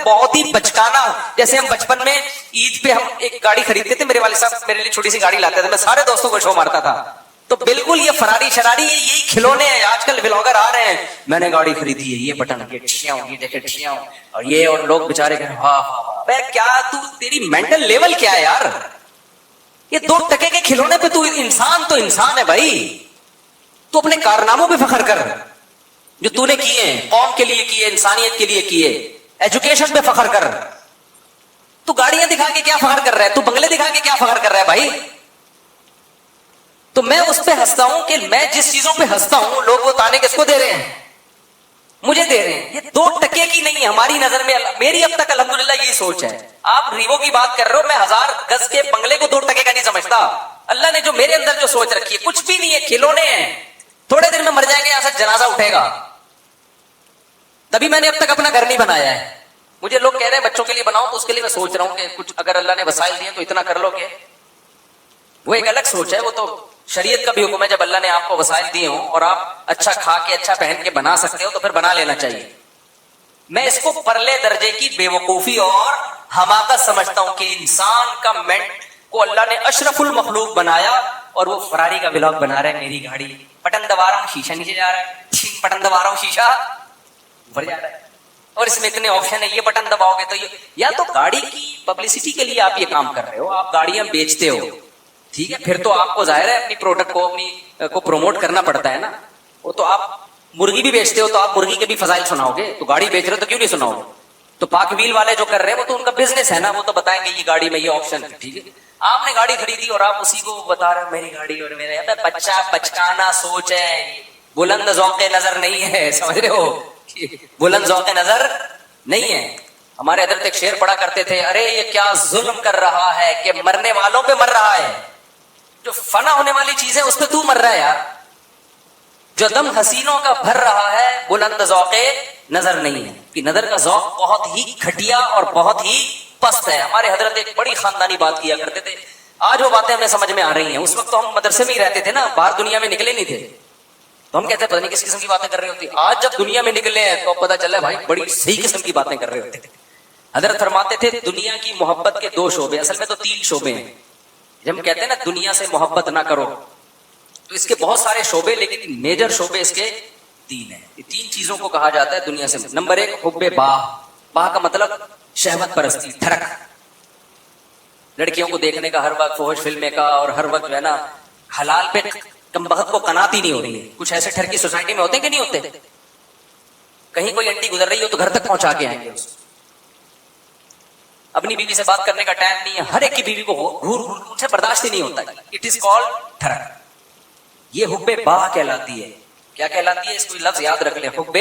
بہت ہی بچکانا. جیسے ہم بچپن میں عید پہ ہم ایک گاڑی خریدتے تھے, میرے والد صاحب میرے لیے چھوٹی سی گاڑی لاتے تھے, میں سارے دوستوں کو شو مارتا تھا. تو بالکل یہ فراری شراری یہی کھلونے ہیں. آج کل بلاگر آ رہے ہیں, میں نے گاڑی خریدی ہے, یہ بٹن, یہ ٹھیاں, یہ دیکھے ٹھیاں, اور یہ, اور لوگ بےچارے کہہ رہے ہیں ہاں ہاں. کیا تو تیری مینٹل لیول کیا ہے یار؟ یہ 2 ٹکے کے کھلونے پہ تو انسان تو انسان ہے بھائی. تو اپنے کارناموں پہ فخر کر جو تو نے کیے ہیں, قوم کے لیے کیے, انسانیت کے لیے کیے. ایجوکیشن پہ فخر کر. تو گاڑیاں دکھا کے کیا فخر کر رہا ہے؟ تو بنگلے دکھا کے کیا فخر کر رہا ہے بھائی؟ تو میں اس پہ ہنستا ہوں کہ میں جس چیزوں پہ ہنستا ہوں لوگ وہ تانے کس کو دے رہے ہیں؟ مجھے دے رہے ہیں. یہ 2 ٹکے کی نہیں ہے ہماری نظر میں. میری اب تک الحمدللہ یہی سوچ ہے. آپ ریوو کی بات کر رہے ہو, میں 1000 گز کے بنگلے کو 2 ٹکے کا نہیں سمجھتا. اللہ نے جو میرے اندر جو سوچ رکھی ہے کچھ بھی نہیں ہے, کھلونے ہیں. تھوڑے دن میں مر جائیں گے, یہاں سے جنازہ اٹھے گا. تبھی میں نے اب تک اپنا گھر نہیں بنایا ہے. مجھے لوگ کہہ رہے ہیں بچوں کے لیے بناؤ, تو اس کے لیے میں سوچ رہا ہوں کہ کچھ اگر اللہ نے وسائل دیے تو اتنا کر لو کہ وہ ایک الگ سوچ ہے. وہ تو شریعت کا بھی حکم ہے, جب اللہ نے آپ کو وسائل دیے ہوں اور آپ اچھا کھا کے اچھا پہن کے بنا سکتے ہو تو پھر بنا لینا چاہیے. میں اس کو پرلے درجے کی بے وقوفی اور حماقت سمجھتا ہوں کہ انسان کا مینٹ کو اللہ نے اشرف المخلوق بنایا اور وہ فراری کا ولاگ بنا رہا ہے. میری گاڑی بٹن دبا رہا ہوں, شیشہ نیچے جا رہا ہے, بٹن دبا رہا ہوں, شیشہ اوپر جا رہا ہے, اور اس میں اتنے آپشن ہے, یہ بٹن دباؤ گے تو یہ. یا تو گاڑی کی پبلسٹی کے لیے آپ یہ کام کر رہے ہو, آپ گاڑیاں بیچتے ہو, ٹھیک ہے, پھر تو آپ کو ظاہر ہے اپنی پروڈکٹ کو اپنی کو پروموٹ کرنا پڑتا ہے نا. وہ تو آپ مرغی بھی بیچتے ہو تو آپ مرغی کے بھی فضائل سناؤ گے, تو گاڑی بیچ رہے ہو تو کیوں نہیں سناؤ گے؟ تو پاک ویل والے جو کر رہے ہیں وہ تو ان کا بزنس ہے نا, وہ تو بتائیں گے یہ گاڑی میں یہ آپشن ہے, ٹھیک ہے. آپ نے گاڑی خریدی اور آپ اسی کو بتا رہے ہیں میری گاڑی اور میرے. بچہ بچکانا سوچ ہے, بلند ذوق نظر نہیں ہے, سمجھ رہے ہو؟ بلند ذوق نظر نہیں ہے. ہمارے حضرت ایک شعر پڑھا کرتے تھے, ارے یہ کیا ظلم کر رہا ہے کہ مرنے والوں پہ مر رہا ہے. جو فنا ہونے والی چیز ہے اس پہ تو مر رہا ہے یار. جو دم حسینوں کا بھر رہا ہے بلند ذوق نظر نہیں ہے. کہ نظر کا ذوق بہت ہی گھٹیا اور بہت ہی پست ہے. ہمارے حضرت ایک بڑی خاندانی بات کیا کرتے تھے, آج وہ باتیں ہمیں سمجھ میں آ رہی ہیں. اس وقت تو ہم مدرسے میں ہی رہتے تھے نا, باہر دنیا میں نکلے نہیں تھے, تو ہم کہتے ہیں پتہ نہیں کس قسم کی باتیں کر رہے ہوتے. آج جب دنیا میں نکلے ہیں تو پتہ چلا بھائی بڑی صحیح قسم کی باتیں کر رہے ہوتے تھے. حضرت فرماتے تھے دنیا کی محبت کے 2 شعبے, اصل میں تو 3 شعبے ہیں. جب ہم کہتے ہیں نا دنیا سے محبت نہ کرو, تو اس کے بہت سارے شعبے, لیکن میجر شعبے اس کے 3 ہیں. یہ 3 چیزوں کو کہا جاتا ہے دنیا سے. نمبر 1 حب باہ. باہ کا مطلب شہوت پرستی, ٹھڑک. لڑکیوں کو دیکھنے کا ہر وقت, فحش فلمیں کا, اور ہر وقت جو ہے نا حلال پہ کم بخت کو قناعت ہی نہیں ہو رہی ہے. کچھ ایسے ٹھرکی سوسائٹی میں ہوتے ہیں کہ نہیں ہوتے؟ کہیں کوئی انٹی گزر رہی ہو تو گھر تک پہنچا کے آئیں گے اس. اپنی بیوی سے بات کرنے کا ٹائم نہیں ہے, ہر ایک کی بیوی کو گھور گھور ان سے برداشت ہی نہیں ہوتا. اٹ از کالڈ ٹھڑک. یہ حب باہ کہلاتی ہے. کیا کہلاتی ہے؟ اس کو لفظ یاد رکھ لیں, حب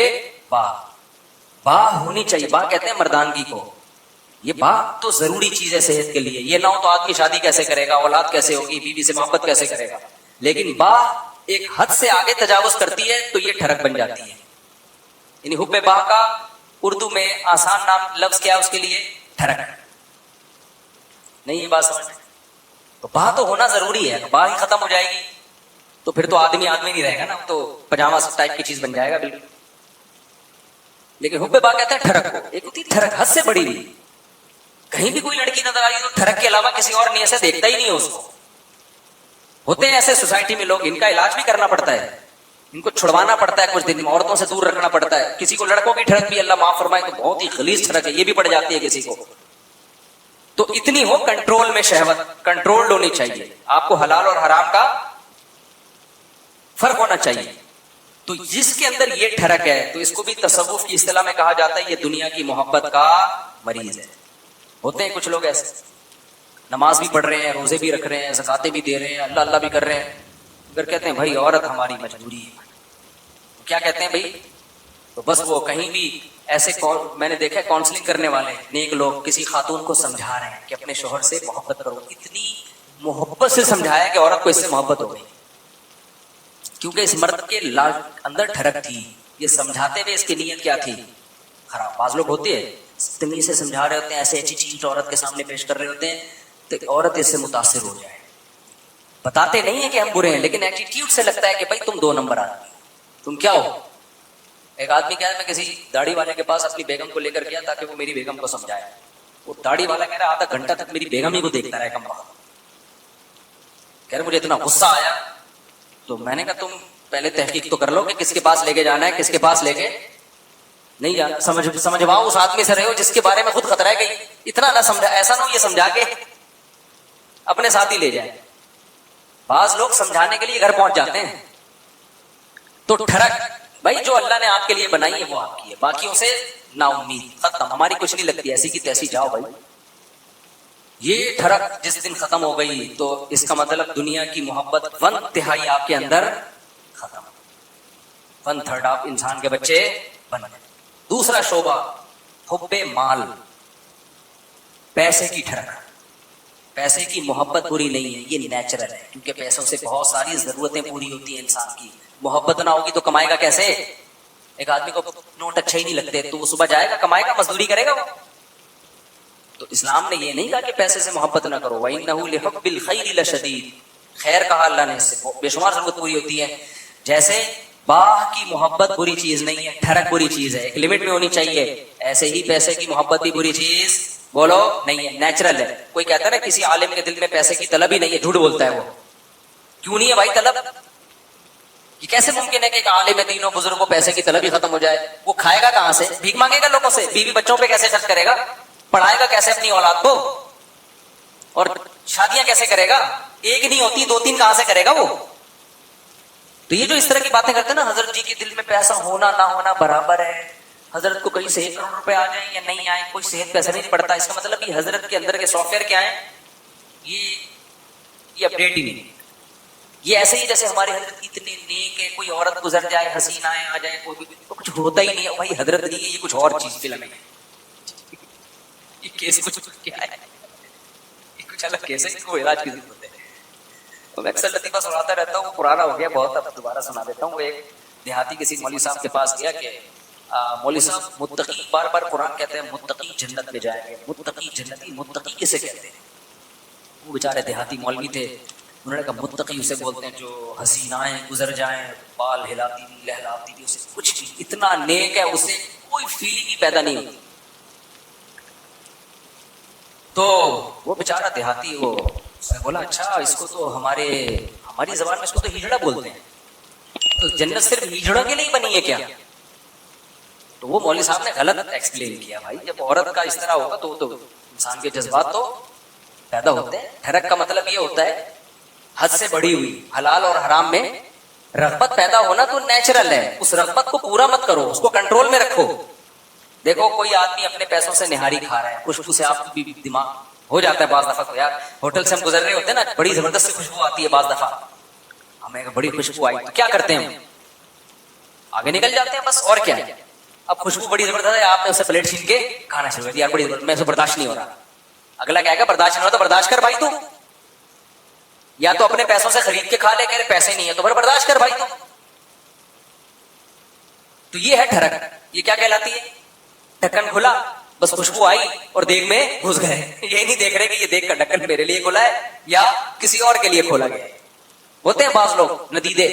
باہ. باہ ہونی چاہیے. باہ کہتے ہیں مردانگی کو. یہ باہ تو ضروری چیز ہے صحت کے لیے. یہ نہ ہو تو آدمی شادی کیسے کرے گا, اولاد کیسے ہوگی, بیوی سے محبت کیسے کرے گا. لیکن باہ ایک حد سے آگے تجاوز کرتی ہے تو یہ ٹھڑک بن جاتی ہے. یعنی حب باہ کا اردو میں آسان نام لفظ کیا اس کے لیے؟ ٹھڑک. نہیں یہ بات سمجھ. تو باہ تو ہونا ضروری ہے. باہ ہی ختم ہو جائے گی تو پھر تو آدمی نہیں رہے گا نا, تو پجامہ ٹائپ کی چیز بن جائے گا بالکل. لیکن حب باہ کہتے ہیں ٹھڑک کو. ایک ہوتی ٹھڑک حد سے بڑی ہوئی. کہیں بھی کوئی لڑکی نظر آئی تو ٹھڑک کے علاوہ کسی اور نیت سے دیکھتا ہی نہیں ہے اس کو. ہوتے ہیں ایسے سوسائٹی میں لوگ, ان کا علاج بھی کرنا پڑتا ہے, ان کو چھڑوانا پڑتا ہے کچھ دن, عورتوں سے دور رکھنا پڑتا ہے. کسی کو لڑکوں کی ٹھڑک بھی اللہ معاف فرمائے تو بہت ہی خلیص ٹھڑک ہے, یہ بھی پڑ جاتی ہے کسی کو. تو اتنی ہو کنٹرول میں, شہوت کنٹرول ہونی چاہیے. آپ کو حلال اور حرام کا فرق ہونا چاہیے. تو جس کے اندر یہ ٹھڑک ہے تو اس کو بھی تصوف کی اصطلاح میں کہا جاتا ہے یہ دنیا کی محبت کا مریض ہے. ہوتے ہیں کچھ لوگ ایسے, نماز بھی پڑھ رہے ہیں, روزے بھی رکھ رہے ہیں, زکاتیں بھی دے رہے ہیں, اللہ اللہ بھی کر رہے ہیں, اگر کہتے ہیں بھائی عورت ہماری مجبوری ہے. کیا کہتے ہیں بھائی؟ تو بس وہ کہیں بھی ایسے میں نے دیکھا کاؤنسلنگ کرنے والے نیک لوگ کسی خاتون کو سمجھا رہے ہیں کہ اپنے شوہر سے محبت کرو. اتنی محبت سے سمجھایا کہ عورت کو اس سے محبت ہو گئی, کیونکہ اس مرد کے اندر ٹھڑک تھی. یہ سمجھاتے ہوئے اس کی نیت کیا تھی؟ خراب. بعض لوگ ہوتے ہیں تمیز سے سمجھا رہے ہوتے ہیں, ایسے اچھی چیز عورت کے سامنے پیش کر رہے ہوتے ہیں تو عورت اس سے متاثر ہو جائے. بتاتے نہیں ہیں کہ ہم برے ہیں, لیکن ایٹیٹیوڈ سے لگتا ہے کہ بھائی تم 2 نمبر آدمی, تم کیا ہو. ایک آدمی کہہ رہا میں کسی داڑھی والے کے پاس اپنی بیگم کو لے کر گیا تاکہ وہ میری بیگم کو سمجھائے. وہ داڑھی والا کہہ رہا آدھا گھنٹہ تک میری بیگم ہی کو دیکھتا رہا کم وقت. کہہ رہے مجھے اتنا غصہ آیا. تو میں نے کہا تم پہلے تحقیق تو کر لو کہ کس کے پاس لے کے جانا ہے, کس کے پاس لے کے نہیں جانا. سمجھواؤ اس آدمی سے رہے ہو جس کے بارے میں خود خطرہ ہے کہ اتنا نہ سمجھا, ایسا نہ ہو یہ سمجھا کے اپنے ساتھ ہی لے جائے. بعض لوگ سمجھانے کے لیے گھر پہنچ جاتے ہیں. تو ٹھڑک بھائی جو اللہ نے آپ کے لیے بنائی ہے وہ آپ کی ہے, باقیوں سے نا امید, ختم, ہماری کچھ نہیں لگتی, ایسی کی تیسی جاؤ بھائی. یہ ٹھڑک جس دن ختم ہو گئی تو اس کا مطلب دنیا کی محبت 1/3 آپ کے اندر ختم, 1/3 آپ انسان کے بچے بن گئے. دوسرا شعبہ حب مال, پیسے کی ٹھڑک. پیسے کی محبت بری نہیں ہے, یہ نیچرل ہے, کیونکہ پیسوں سے بہت ساری ضرورتیں پوری ہوتی ہیں انسان کی. محبت نہ ہوگی تو کمائے گا کیسے؟ ایک آدمی کو نوٹ اچھے ہی نہیں لگتے تو وہ صبح جائے گا, کمائے گا, مزدوری کرے گا وہ. تو اسلام نے یہ نہیں کہا کہ پیسے سے محبت نہ کرو, وَإِنَّهُ لِحُبِّ الْخَيْرِ لَشَدِيدٌ, خیر کہا اللہ نے, اس سے بے شمار ضرورت پوری ہوتی ہے. جیسے باہ کی محبت بری چیز نہیں ہے, ٹھڑک بری چیز ہے, ایک لمٹ میں ہونی چاہیے, ایسے ہی پیسے کی محبت بھی بری چیز بولو نہیں ہے, نیچرل ہے. کوئی کہتا ہے نا کسی عالم کے دل میں پیسے کی طلب ہی نہیں ہے, جھوٹ بولتا ہے وہ. کیوں نہیں ہے بھائی طلب؟ یہ کیسے ممکن ہے کہ ایک عالم دین و بزرگ کو پیسے کی طلب ہی ختم ہو جائے؟ وہ کھائے گا کہاں سے؟ بھیک مانگے گا لوگوں سے, بیوی بچوں پہ کیسے خرچ کرے گا, پڑھائے گا کیسے اپنی اولاد کو, اور شادیاں کیسے کرے گا؟ ایک نہیں ہوتی 2-3 کہاں سے کرے گا وہ؟ تو یہ جو اس طرح کی باتیں کرتے ہیں نا, حضرت جی کے دل میں پیسہ ہونا نہ ہونا برابر ہے, حضرت کو کہیں سے 1 کروڑ روپے آ جائیں یا نہیں آئے, کوئی صحت پہ اثر نہیں پڑتا. اس کا مطلب یہ حضرت کے اندر کے سافٹ ویئر کیا ہے, یہ اپڈیٹ ہی نہیں. یہ ایسے ہی جیسے ہمارے حضرت اتنے نیک ہے, کوئی عورت گزر جائے, حسینہ آ جائے, کوئی تو کچھ ہوتا ہی نہیں ہے بھائی. حضرت نہیں ہے, یہ کچھ اور چیز فلم ہے, یہ کیس کچھ کیا ہے, یہ کچھ الگ کیس ہے, اس کو علاج کی ضرورت ہے. میں اکثر لطیفہ سناتا رہتا ہوں, وہ پرانا ہو گیا بہت, اب دوبارہ سنا دیتا ہوں. وہ ایک دیہاتی کسی مولوی صاحب کے پاس گیا کہ مولوی صاحب متقی, بار بار قرآن کہتے ہیں متقی جنت میں جائیں گے, متقی جنتی, متقی کسے کہتے ہیں؟ وہ بیچارے دیہاتی مولوی تھے, انہوں نے کہا متقی اسے بولتے ہیں جو حسینائیں گزر جائیں, بال ہلاتی بھی لہلاتی بھی, اسے کچھ بھی اتنا نیک ہے, اسے کوئی فیلنگ ہی پیدا نہیں ہوتی. تو وہ بیچارہ دیہاتی وہ بولا اچھا اس کو تو ہماری زبان میں اس کو تو ہجڑا بولتے ہیں, تو جنت صرف ہجڑوں کے لیے بنی ہے کیا؟ تو وہ مولوی صاحب نے غلط ایکسپلین کیا. بھائی جب عورت کا اس طرح ہوگا تو انسان کے جذبات تو پیدا ہوتے ہیں. ٹھڑک کا مطلب یہ ہوتا ہے حد سے بڑھی ہوئی, حلال اور حرام میں رغبت پیدا ہونا تو نیچرل ہے. اس رغبت کو پورا مت کرو, اس کو کنٹرول میں رکھو. دیکھو کوئی آدمی اپنے پیسوں سے نہاری کھا رہا ہے, خوشبو سے آپ بھی دماغ ہو جاتا ہے بعض دفعہ. تو یار ہوٹل سے ہم گزر رہے ہوتے ہیں نا, بڑی زبردست خوشبو آتی ہے بعض دفعہ, ہمیں بڑی خوشبو آئی, تو کیا کرتے ہیں ہم؟ آگے نکل جاتے ہیں بس, اور کیا ہے. اب خوشبو بڑی زبردست ہے, آپ نے اسے پلیٹ چھین کے کھانا شروع کر دیا, یار بڑی زبردست, میں اسے برداشت نہیں ہو رہا. اگلا کہے گا برداشت نہیں ہو رہا تو برداشت کر بھائی, تو یا تو اپنے پیسوں سے خرید کے کھا لے, کہہ رہے پیسے نہیں ہے تو پھر برداشت کر بھائی. تو یہ ہے ٹھڑک. یہ کیا کہلاتی ہے؟ ڈھکن کھلا, بس خوشبو آئی اور دیگ میں گھس گئے. یہ نہیں دیکھ رہے کہ یہ دیگ کا ڈھکن میرے لیے کھلا ہے یا کسی اور کے لیے کھولا گیا ہے. ہوتے ہیں بعض لوگ ندیدے,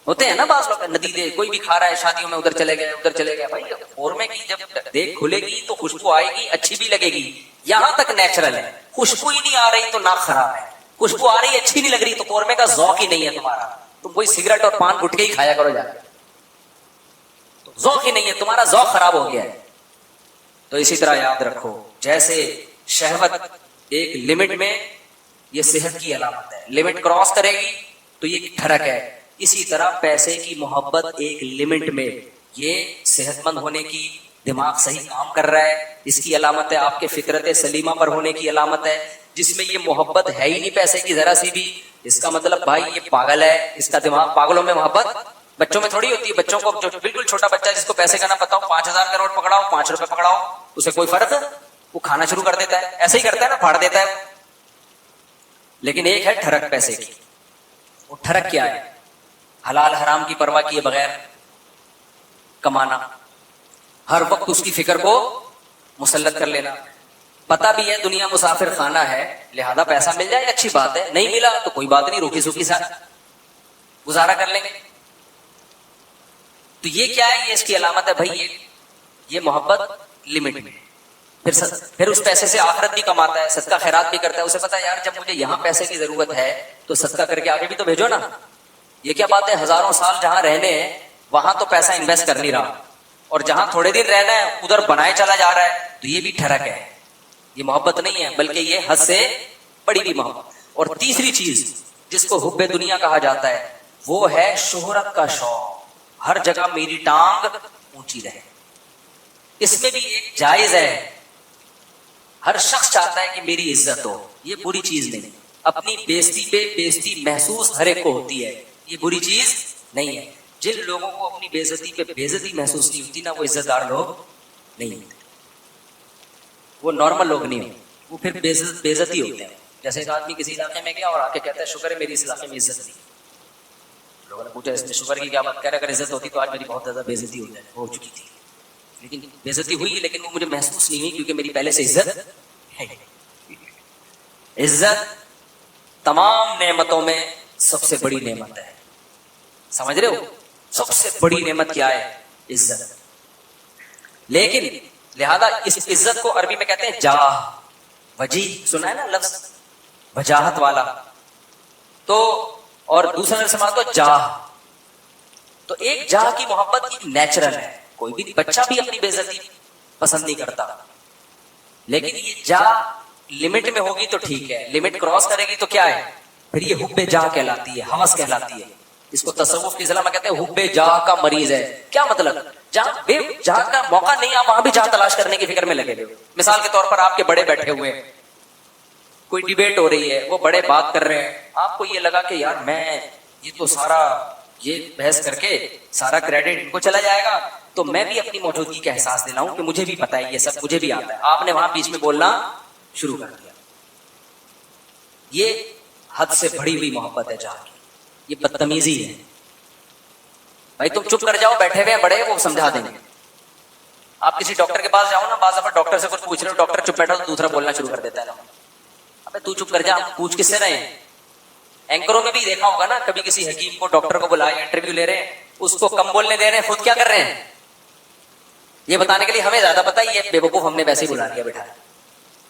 ہوتے ہیں نا بعض لوگ ندیدے, کوئی بھی کھا رہا ہے شادیوں میں, ادھر چلے گئے ادھر چلے گئے. بھائی قورمے کی جب دیگ کھلے گی تو خوشبو آئے گی, اچھی بھی لگے گی, یہاں تک نیچرل ہے. خوشبو ہی نہیں آ رہی تو ناک خراب ہے, خوشبو آ رہی اچھی نہیں لگ رہی تو قورمے کا ذوق ہی نہیں ہے تمہارا. تم کوئی سگریٹ اور پان گٹکے ہی کھایا کرو جا کے, ذوق ہی نہیں ہے تمہارا, ذوق خراب ہو گیا ہے. تو اسی طرح یاد رکھو, جیسے شہوت ایک لمٹ میں, یہ صحت کی علامت ہے, لمٹ کراس کرے گی تو یہ ٹھڑک ہے. اسی طرح پیسے کی محبت ایک لمٹ میں, یہ صحت مند ہونے کی, دماغ صحیح کام کر رہا ہے, اس کی علامت ہے. آپ کے فطرت سلیمہ پر ہونے کی علامت ہے. جس میں یہ محبت ہے ہی نہیں پیسے کی ذرا سی بھی, اس کا مطلب بھائی یہ پاگل ہے, اس کا دماغ, پاگلوں میں محبت بچوں میں تھوڑی ہوتی ہے. بچوں کو جو بالکل چھوٹا بچہ ہے جس کو پیسے کا نہ پتا ہو, 5,000 کروڑ پکڑاؤ, 5 روپے پکڑاؤ, اسے کوئی فرق ہے؟ وہ کھانا شروع کر دیتا ہے, ایسے ہی کرتا ہے نا, پھاڑ دیتا ہے. لیکن ایک ہے ٹھڑک پیسے کی. وہ ٹھڑک کیا ہے؟ حلال حرام کی پرواہ کیے بغیر کمانا, ہر وقت اس کی فکر کو مسلط کر لینا. پتا بھی ہے دنیا مسافر خانہ ہے, لہذا پیسہ مل جائے اچھی بات ہے, نہیں ملا تو کوئی بات نہیں, روکھی سوکھی ساتھ گزارا کر لیں گے. تو یہ کیا ہے؟ یہ اس کی علامت ہے بھائی، یہ محبت لمٹ میں. پھر اس پیسے سے آخرت بھی کماتا ہے، صدقہ خیرات بھی کرتا ہے. اسے پتا ہے یار جب مجھے یہاں پیسے کی ضرورت ہے تو صدقہ کر کے آگے بھی تو بھیجو نا. یہ کیا بات ہے، ہزاروں سال جہاں رہنے ہیں وہاں تو پیسہ انویسٹ کر نہیں رہا، اور جہاں تھوڑے دن رہنا ہے ادھر بنائے چلا جا رہا ہے. تو یہ بھی ٹھڑک ہے، یہ محبت نہیں ہے بلکہ یہ حد سے بڑی بھی محبت. اور تیسری چیز جس کو حب دنیا کہا جاتا ہے وہ ہے شہرت کا شوق. ہر جگہ میری ٹانگ اونچی رہے. اس میں بھی ایک جائز ہے، ہر شخص چاہتا ہے کہ میری عزت ہو، یہ بری چیز نہیں. اپنی بےزتی پہ بےزتی محسوس ہر ایک کو ہوتی ہے، یہ بری چیز نہیں ہے. جن لوگوں کو اپنی بےزتی پہ بےزتی محسوس نہیں ہوتی نا وہ عزت دار لوگ نہیں ہوتے، وہ نارمل لوگ نہیں ہوتے، وہ پھر بےزتی ہوتے ہیں. جیسے ایک آدمی کسی علاقے میں گیا اور آ کے کہتا ہے شکر ہے میری اس علاقے میں عزت نہیں. لوگوں نے پوچھا اس میں شکر کی کیا بات؟ کہہ رہا اگر عزت ہوتی تو آج میری بہت زیادہ بےزتی ہو چکی تھی. لیکن بےزتی ہوئی لیکن وہ مجھے محسوس نہیں ہوئی کیونکہ میری پہلے سے عزت ہے. عزت تمام نعمتوں میں سب سے بڑی نعمت ہے، سمجھ رہے ہو؟ سب سے بڑی نعمت کیا ہے؟ عزت. لیکن لہذا اس عزت کو عربی میں کہتے ہیں جاہ. وجی سنا ہے نا لفظ، وجاہت والا. تو اور دوسرا لفظ سمجھ تو جاہ. تو ایک جاہ کی محبت کی نیچرل ہے، کوئی بھی بچہ بھی اپنی بے عزتی پسند نہیں کرتا. لیکن یہ جاہ لمٹ میں ہوگی تو ٹھیک ہے، لمٹ کراس کرے گی تو کیا ہے؟ پھر یہ حب جاہ کہلاتی ہے، ہوس کہلاتی ہے. اس کو تصوف کی اصطلاح میں کہتے ہیں حب جاہ کا مریض ہے. کیا مطلب؟ جہاں بے جاہ کا موقع نہیں آپ وہاں بھی جاہ تلاش کرنے کی فکر میں لگے ہوئے. مثال کے طور پر آپ کے بڑے بیٹھے ہوئے ہیں، کوئی ڈیبیٹ ہو رہی ہے، وہ بڑے بات کر رہے ہیں، آپ کو یہ لگا کہ یار میں یہ تو سارا یہ بحث کر کے سارا کریڈٹ ان کو چلا جائے گا، تو میں بھی اپنی موجودگی کا احساس دلاؤں کہ مجھے بھی پتا ہے یہ سب مجھے بھی آتا ہے. آپ نے وہاں بیچ میں بولنا شروع کر دیا. یہ حد سے بڑی ہوئی محبت ہے جہاں کی، یہ بدتمیزی ہے. بھائی تم چپ کر جاؤ، بیٹھے ہوئے بڑے وہ سمجھا دیں گے. آپ کسی ڈاکٹر کے پاس جاؤ نا، بعض دفعہ ڈاکٹر سے کچھ پوچھ رہے ہو، ڈاکٹر چپ بیٹھا تو دوسرا بولنا شروع کر دیتا ہے نا. ابے تو چپ کر جا، پوچھ کس سے رہے ہیں؟ اینکروں میں بھی دیکھا ہوگا نا، کبھی کسی حکیم کو ڈاکٹر کو بلایا انٹرویو لے رہے ہیں، اس کو کم بولنے دے رہے ہیں، خود کیا کر رہے ہیں؟ یہ بتانے کے لیے ہمیں زیادہ پتا ہے، یہ بے وقوف ہم نے ویسے ہی بلا دیا بیٹھا.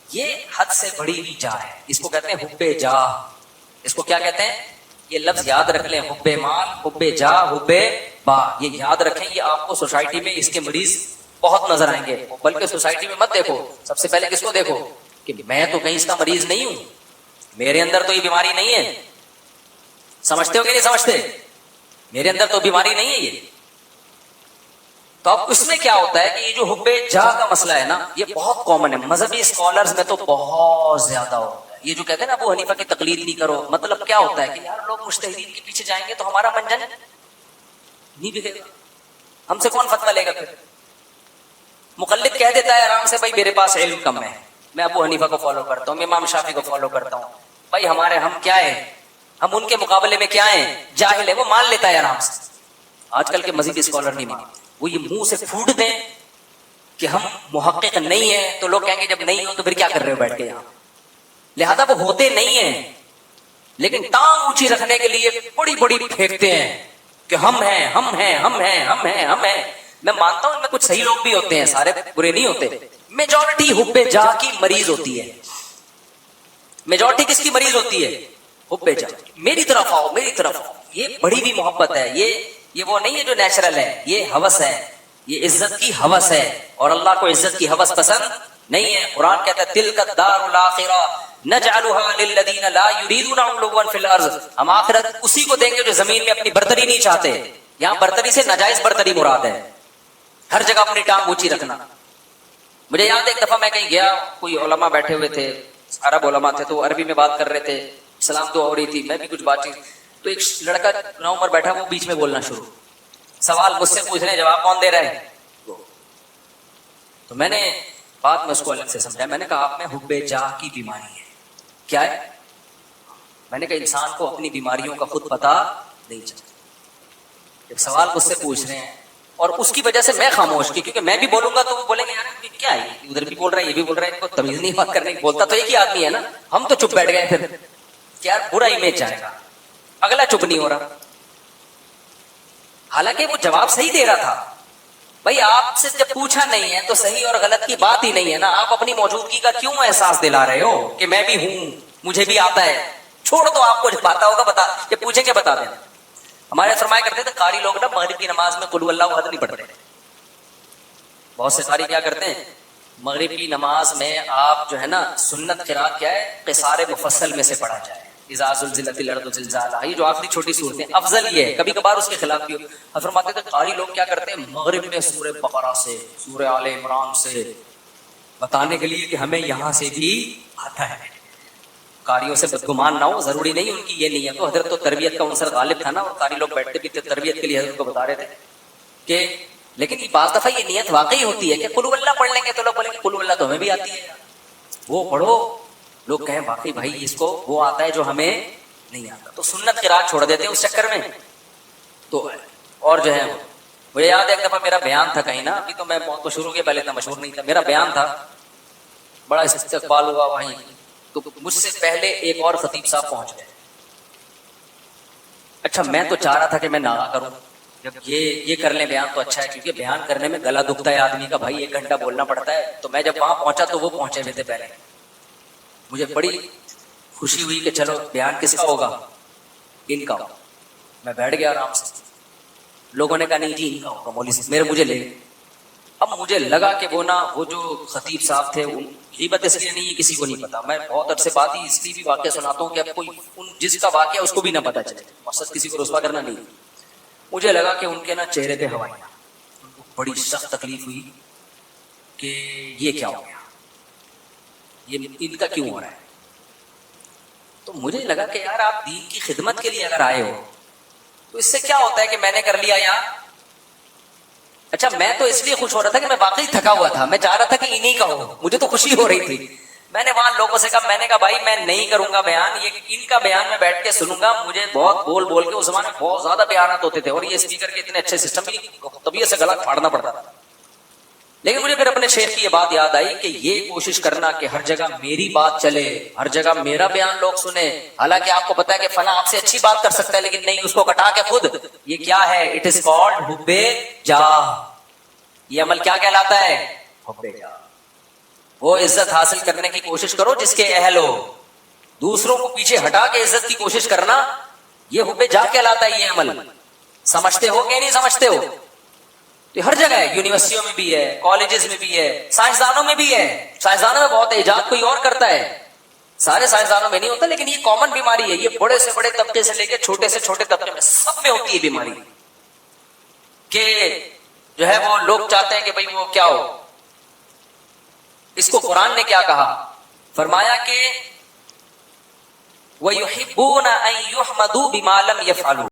یہ حد سے بڑی ہوئی جاہ ہے، اس کو کہتے ہیں حب جاہ. اس کو کیا کہتے ہیں؟ یہ لفظ یاد رکھ لیں، حب مال، حب جاہ، حب با. یہ یاد رکھیں، یہ آپ کو سوسائٹی میں اس کے مریض بہت نظر آئیں گے. بلکہ سوسائٹی میں مت دیکھو، سب سے پہلے کس کو دیکھو کہ میں تو کہیں اس کا مریض نہیں ہوں، میرے اندر تو یہ بیماری نہیں ہے. سمجھتے ہو کہ نہیں سمجھتے؟ میرے اندر تو بیماری نہیں ہے یہ. تو اب اس میں کیا ہوتا ہے کہ یہ جو حب جاہ کا مسئلہ ہے نا، یہ بہت کامن ہے. مذہبی اسکالرز میں تو بہت زیادہ ہوتا ہے. یہ جو کہتے ہیں نا ابو حنیفہ کی تقلید نہیں کرو، مطلب کیا ہوتا ہے کہ یار لوگ مجتہدین کے پیچھے جائیں گے تو ہمارا منجن نہیں بگڑے گا، ہم سے کون فتویٰ لے گا؟ پھر مقلد کہہ دیتا ہے آرام سے، بھائی میرے پاس علم کم ہے، میں ابو حنیفہ کو فالو کرتا ہوں، میں امام شافعی کو فالو کرتا ہوں. بھائی ہم کیا ہے؟ ہم ان کے مقابلے میں کیا ہیں؟ جاہل ہے. وہ مان لیتا ہے آرام سے. آج کل کے مذہبی اسکالر نہیں مانتے، وہ یہ منہ سے پھوٹ دیں کہ ہم محقق نہیں ہیں، تو لوگ کہیں گے جب نہیں ہو تو پھر کیا کر رہے ہو بیٹھ کے یہاں. لہذا وہ ہوتے نہیں ہیں، لیکن ٹانگ اونچی رکھنے کے لیے بڑی بڑی پھینکتے ہیں کہ ہم ہیں ہم ہیں ہم ہیں ہم ہیں ہم ہیں. میں مانتا ہوں ان میں کچھ صحیح لوگ بھی ہوتے ہیں، سارے برے نہیں ہوتے. میجورٹی حب جاہ کی مریض ہوتی ہے. میجورٹی کس کی مریض ہوتی ہے؟ حب جاہ. میری طرف آؤ، میری طرف آؤ. یہ بڑی بھی محبت ہے، یہ وہ نہیں ہے جو نیچرل ہے، یہ ہوس ہے، یہ عزت کی ہوس ہے. اور اللہ کو عزت کی ہوس پسند نہیں ہے. قرآن کہتا ہے تلک الدار الاخرہ نجعلها للذین لا یریدون علوا فی الارض. ہم آخرت اسی کو دیں گے جو زمین میں اپنی برتری نہیں چاہتے. یہاں برتری سے ناجائز برتری مراد ہے. ہر جگہ اپنی ٹانگ اونچی رکھنا. مجھے یاد ہے ایک دفعہ میں کہیں گیا، کوئی علماء بیٹھے ہوئے تھے، عرب علماء تھے، تو عربی میں بات کر رہے تھے، سلام دعا ہو رہی تھی، میں بھی کچھ بات چیت. تو ایک لڑکا نوعمر بیٹھا، وہ بیچ میں بولنا شروع، سوال مجھ سے پوچھ رہے ہیں، جواب کون دے رہا ہے؟ تو میں نے بات میں اس کو الگ سے سمجھا. میں نے کہا آپ میں حب جاہ کی بیماری ہے. کیا ہے؟ میں نے کہا انسان کو اپنی بیماریوں کا خود پتا نہیں چلتا. ایک سوال مجھ سے پوچھ رہے ہیں اور اس کی وجہ سے میں خاموش کی، کیونکہ میں بھی بولوں گا تو وہ بولیں گے یار کیا ہے، ادھر بھی بول رہا ہے یہ بھی بول رہا ہے، ان کو تمیز نہیں بات کرنے کی. بولتا تو ایک ہی آدمی ہے نا، ہم تو چپ بیٹھ گئے. پھر کیا برا امیج جائے گا، اگلا چپ نہیں ہو رہا. حالانکہ وہ جواب صحیح دے رہا تھا. بھائی آپ سے جب پوچھا نہیں ہے تو صحیح اور غلط کی بات ہی نہیں ہے نا. آپ اپنی موجودگی کا کیوں احساس دلا رہے ہو کہ میں بھی ہوں, مجھے بھی آتا ہے. چھوڑ دو, آپ کو جب آتا ہوگا بتا, جب پوچھیں گے بتا دینا. ہمارے فرمایا کرتے تھے قاری لوگ نا مغرب کی نماز میں قل ہو اللہ احد نہیں پڑھتے. بہت سے قاری کیا کرتے ہیں مغرب کی نماز میں آپ جو ہے نا سنت قرات کیا ہے, قصار مفصل میں سے پڑھا جائے, اذا زلزلت الارض زلزالها, یہ جو آخری چھوٹی صورتیں افضل یہ ہے. کبھی کبھار اس کے خلاف بھی ہو. فرماتے تھے قاری لوگ کیا کرتے ہیں مغرب میں سورہ بقرہ سے, سورہ آل عمران سے بتانے کے لیے کہ ہمیں یہاں سے بھی آتا ہے. قاریوں سے بدگمان نہ ہو, ضروری نہیں ان کی یہ نیت ہو. حضرت تو تربیت کا عنصر غالب تھا نا, اور قاری لوگ بیٹھتے بھی تھے تربیت کے لیے, حضرت کو بتا رہے تھے کہ لیکن یہ بعض دفعہ یہ نیت واقعی ہوتی ہے کہ قل اللہ پڑھ لیں گے تو لوگ بولیں گے قل اللہ تو ہمیں بھی آتی ہے, وہ پڑھو. لوگ کہیں واقعی بھائی اس کو وہ آتا ہے جو ہمیں نہیں آتا, تو سنت قرات چھوڑ دیتے ہیں اس چکر میں. تو اور جو ہے مجھے یاد ہے ایک دفعہ میرا بیان تھا کہیں نا, ابھی تو میں بہت مشہور ہو گیا, پہلے اتنا مشہور نہیں تھا. میرا بیان تھا, بڑا استقبال ہوا وہیں, تو مجھ سے پہلے ایک اور خطیب صاحب پہنچ گئے. اچھا میں تو چاہ رہا تھا کہ میں نعرہ کروں, جب یہ کر لیں بیان تو اچھا ہے, کیونکہ بیان کرنے میں گلا دکھتا ہے آدمی کا, بھائی 1 گھنٹہ بولنا پڑتا ہے. تو میں جب وہاں پہنچا تو وہ پہنچے ہوئے تھے پہلے. مجھے بڑی خوشی ہوئی کہ چلو بیان کس کا ہوگا, ان کا ہوگا. میں بیٹھ گیا آرام سے. لوگوں نے کہا نہیں جی ان کا ہوگا مولوی صاحب, میرے مجھے لے. اب مجھے لگا کہ وہ جو خطیب صاحب تھے, غیبت اس لیے نہیں ہے کسی کو نہیں پتا, میں بہت عرصے بعد ہی اس لیے بھی واقعہ سناتا ہوں کہ اب کوئی جس کا واقعہ اس کو بھی نہ پتا چلے, مقصد کسی کو رسوا کرنا نہیں. مجھے لگا کہ ان کے نا چہرے پہ ہوائیاں, ان کو بڑی سخت تکلیف ہوئی کہ یہ کیا ہو گیا, یہ ان کا کیوں ہو رہا ہے. تو مجھے لگا کہ یار آپ دین کی خدمت کے لیے اگر آئے ہو تو اس سے کیا ہوتا ہے کہ میں نے کر لیا یا اچھا. میں تو اس لیے خوش ہو رہا تھا کہ میں واقعی تھکا ہوا تھا, میں چاہ رہا تھا کہ انہی کا ہو, مجھے تو خوشی ہو رہی تھی. میں نے وہاں لوگوں سے کہا, میں نے کہا بھائی میں نہیں کروں گا بیان, یہ ان کا بیان میں بیٹھ کے سنوں گا. مجھے بہت بول بول کے اس زمانے میں بہت زیادہ بیانات ہوتے تھے, اور یہ اسپیکر کے اتنے اچھے سسٹم بھی طبیعت سے گلا پھاڑنا پڑتا تھا. لیکن مجھے پھر اپنے شیخ کی یہ بات یاد آئی کہ یہ کوشش کرنا کہ ہر جگہ میری بات چلے, ہر جگہ میرا بیان لوگ سنیں. حالانکہ آپ کو پتا ہے کہ فلاں آپ سے اچھی بات کر سکتا ہے, لیکن نہیں, اس کو کٹا کے خود. یہ کیا ہے, اٹ از کالڈ حب جاہ. یہ عمل کیا کہلاتا ہے, حب جاہ. وہ عزت حاصل کرنے کی کوشش کرو جس کے اہل ہو, دوسروں کو پیچھے ہٹا کے عزت کی کوشش کرنا, یہ حب جاہ کہلاتا ہے. یہ عمل سمجھتے ہو کہ نہیں سمجھتے ہو؟ تو ہر جگہ ہے, یونیورسٹیوں میں بھی ہے, کالجز میں بھی ہے, سائنسدانوں میں بھی ہے. سائنسدانوں میں بہت ہے, ایجاد کوئی اور کرتا ہے, سارے سائنسدانوں میں نہیں ہوتا. لیکن یہ کامن بیماری ہے, یہ بڑے سے بڑے طبقے سے لے کے چھوٹے سے چھوٹے طبقے میں سب میں ہوتی ہے بیماری, کہ جو ہے وہ لوگ چاہتے ہیں کہ بھئی وہ کیا ہو. اس کو قرآن نے کیا کہا, فرمایا کہ وَيُحِبُّونَ أَن يُحْمَدُوا بِمَا لَمْ يَفْعَلُوا.